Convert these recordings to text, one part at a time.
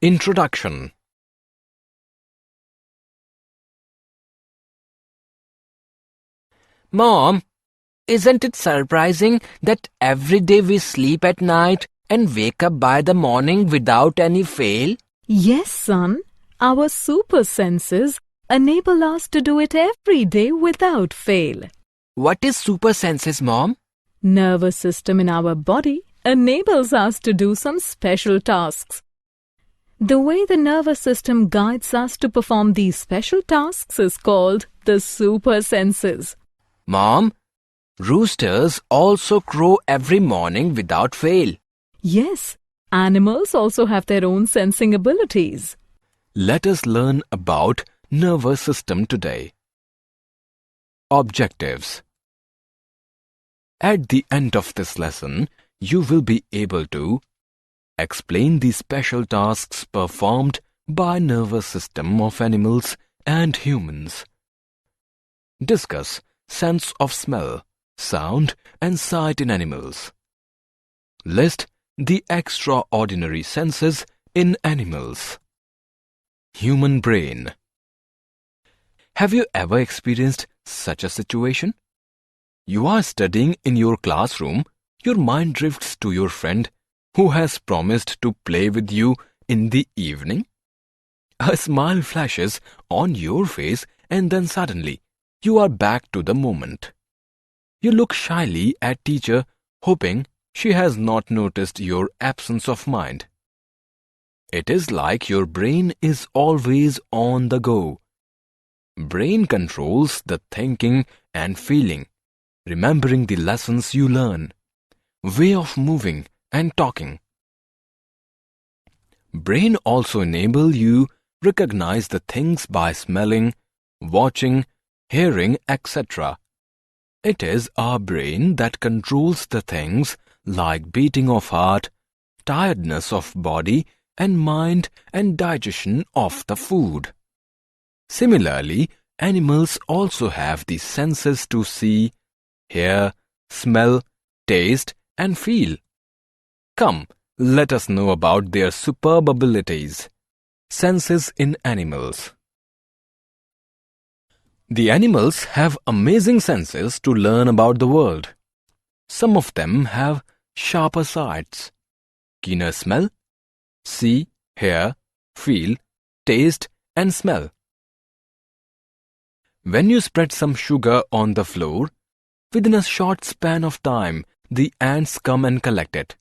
Introduction. Mom, isn't it surprising that every day we sleep at night and wake up by the morning without any fail? Yes, son. Our super senses enable us to do it every day without fail. What is super senses, Mom? Nervous system in our body enables us to do some special tasks. The way the nervous system guides us to perform these special tasks is called the super senses. Mom, roosters also crow every morning without fail. Yes, animals also have their own sensing abilities. Let us learn about nervous system today. Objectives. At the end of this lesson, you will be able to explain the special tasks performed by nervous system of animals and humans. Discuss sense of smell, sound and sight in animals. List the extraordinary senses in animals. Human brain. Have you ever experienced such a situation? You are studying in your classroom, your mind drifts to your friend who has promised to play with you in the evening. A smile flashes on your face and then suddenly you are back to the moment. You look shyly at teacher, hoping she has not noticed your absence of mind. It is like your brain is always on the go. Brain controls the thinking and feeling, remembering the lessons you learn, way of moving and talking. Brain also enable you recognize the things by smelling, watching, hearing, etc. It is our brain that controls the things like beating of heart, tiredness of body and mind and digestion of the food. Similarly, animals also have the senses to see, hear, smell, taste and feel. Come, let us know about their superb abilities. Senses in animals. The animals have amazing senses to learn about the world. Some of them have sharper sights, keener smell, see, hear, feel, taste and smell. When you spread some sugar on the floor, within a short span of time, the ants come and collect it.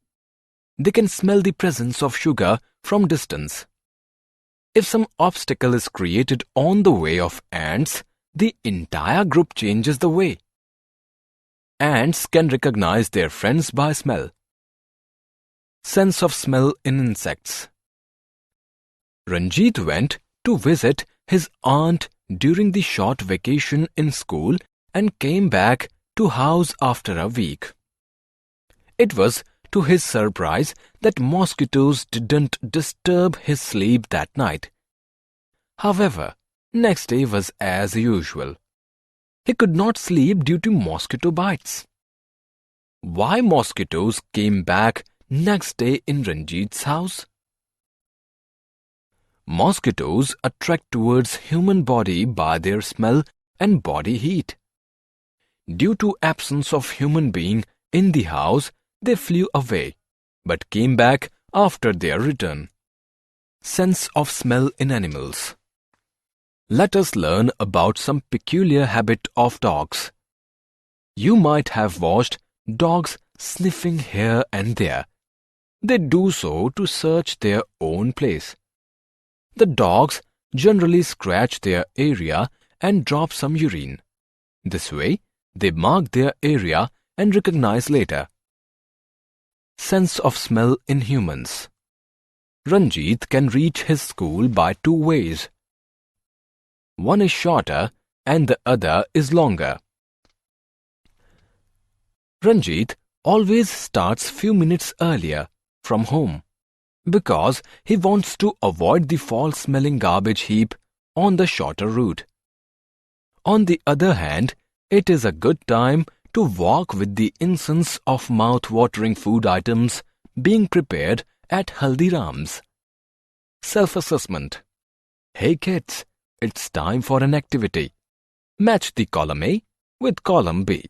They can smell the presence of sugar from distance. If some obstacle is created on the way of ants, the entire group changes the way. Ants can recognize their friends by smell. Sense of smell in insects. Ranjit went to visit his aunt during the short vacation in school and came back to house after a week. It was to his surprise that mosquitoes didn't disturb his sleep that night. However, next day was as usual. He could not sleep due to mosquito bites. Why mosquitoes came back next day in Ranjit's house? Mosquitoes attract towards human body by their smell and body heat. Due to absence of human being in the house, they flew away, but came back after their return. Sense of smell in animals. Let us learn about some peculiar habit of dogs. You might have watched dogs sniffing here and there. They do so to search their own place. The dogs generally scratch their area and drop some urine. This way, they mark their area and recognize later. Sense of smell in humans. Ranjit can reach his school by two ways. One is shorter and the other is longer. Ranjit always starts few minutes earlier from home because he wants to avoid the foul-smelling garbage heap on the shorter route. On the other hand, it is a good time to walk with the incense of mouth-watering food items being prepared at Haldiram's. self-assessment. Hey kids, it's time for an activity. Match the column A with column B.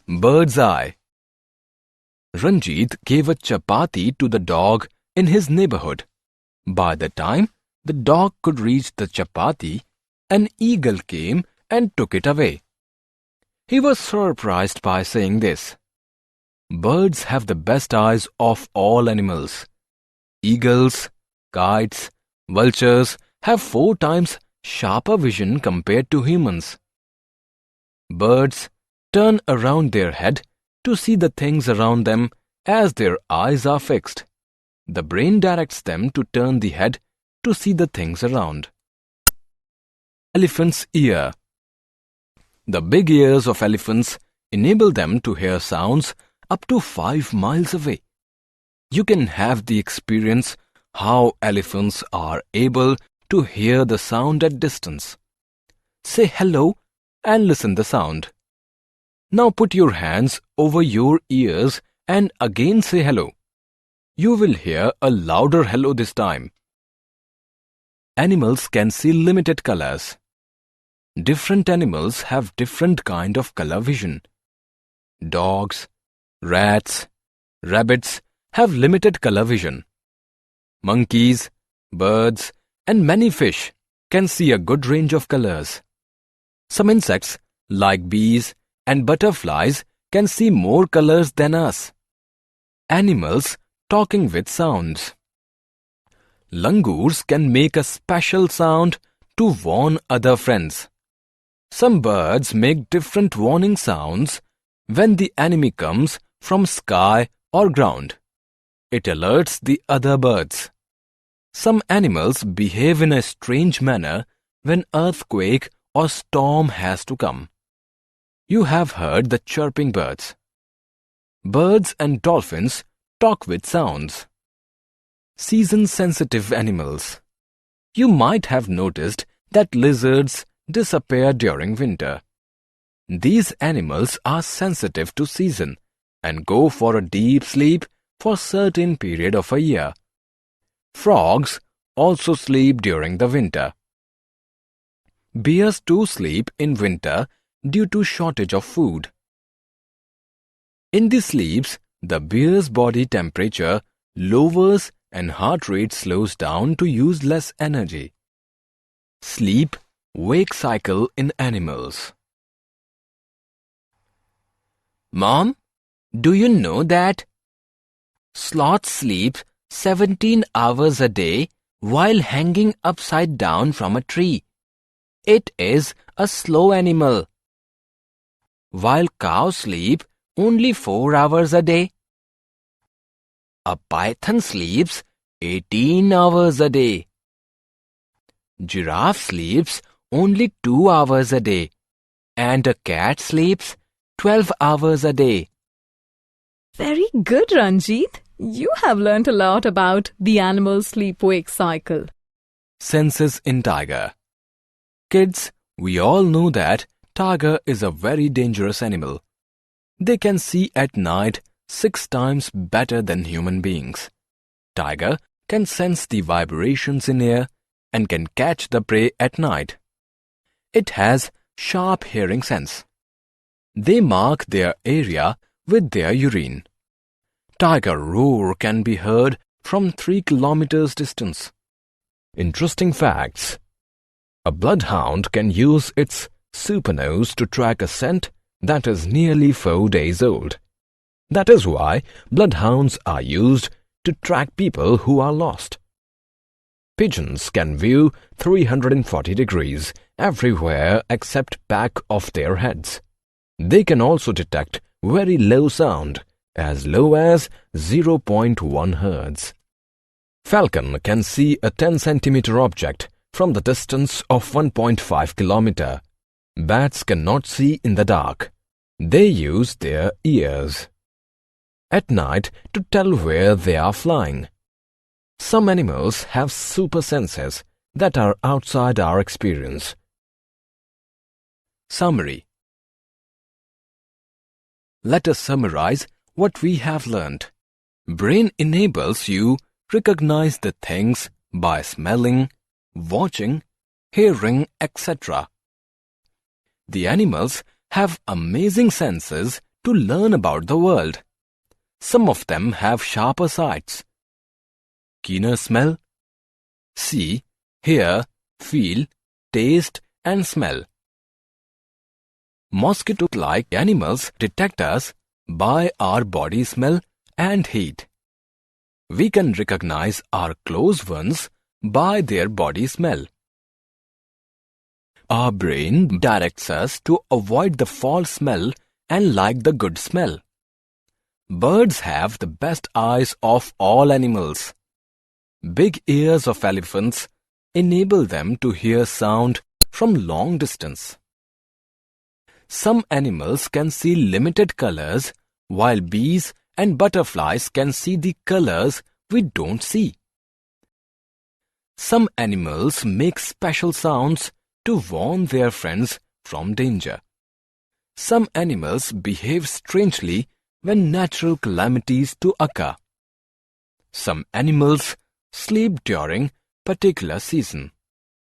Bird's eye. Ranjit gave a chapati to the dog in his neighborhood. By the time the dog could reach the chapati, an eagle came and took it away. He was surprised by saying this. Birds have the best eyes of all animals. Eagles, kites, vultures have 4 times sharper vision compared to humans. Birds turn around their head to see the things around them as their eyes are fixed. The brain directs them to turn the head to see the things around. Elephant's ear. The big ears of elephants enable them to hear sounds up to 5 miles away. You can have the experience how elephants are able to hear the sound at distance. Say hello and listen the sound. Now put your hands over your ears and again say hello. You will hear a louder hello this time. Animals can see limited colors. Different animals have different kind of color vision. Dogs, rats, rabbits have limited color vision. Monkeys, birds, and many fish can see a good range of colors. Some insects, like bees and butterflies, can see more colors than us. Animals talking with sounds. Langurs can make a special sound to warn other friends. Some birds make different warning sounds when the enemy comes from sky or ground. It alerts the other birds. Some animals behave in a strange manner when earthquake or storm has to come. You have heard the chirping birds. Birds and dolphins talk with sounds. Season-sensitive animals. You might have noticed that lizards disappear during winter. These animals are sensitive to season and go for a deep sleep for certain period of a year. Frogs also sleep during the winter. Bears too sleep in winter due to shortage of food. In these sleeps, the bear's body temperature lowers and heart rate slows down to use less energy. Sleep-wake cycle in animals. Mom, do you know that sloths sleep 17 hours a day while hanging upside down from a tree? It is a slow animal. While cows sleep only 4 hours a day. A python sleeps 18 hours a day. Giraffe sleeps only 2 hours a day. And a cat sleeps 12 hours a day. Very good, Ranjit. You have learnt a lot about the animal sleep-wake cycle. Senses in tiger. Kids, we all know that tiger is a very dangerous animal. They can see at night 6 times better than human beings. Tiger can sense the vibrations in air and can catch the prey at night. It has sharp hearing sense. They mark their area with their urine. Tiger roar can be heard from 3 kilometers distance. Interesting facts. A bloodhound can use its super nose to track a scent that is nearly 4 days old. That is why bloodhounds are used to track people who are lost. Pigeons can view 340 degrees everywhere except back of their heads. They can also detect very low sound, as low as 0.1 Hz. Falcon can see a 10 centimeter object from the distance of 1.5 kilometer. Bats cannot see in the dark. They use their ears at night to tell where they are flying. Some animals have super senses that are outside our experience. Summary. Let us summarize what we have learned. Brain enables you recognize the things by smelling, watching, hearing, etc. The animals have amazing senses to learn about the world. Some of them have sharper sights, keener smell, see, hear, feel, taste and smell. Mosquito-like animals detect us by our body smell and heat. We can recognize our close ones by their body smell. Our brain directs us to avoid the foul smell and like the good smell. Birds have the best eyes of all animals. Big ears of elephants enable them to hear sound from long distance. Some animals can see limited colors, while bees and butterflies can see the colors we don't see. Some animals make special sounds to warn their friends from danger. Some animals behave strangely when natural calamities to occur. Some animals sleep during particular season.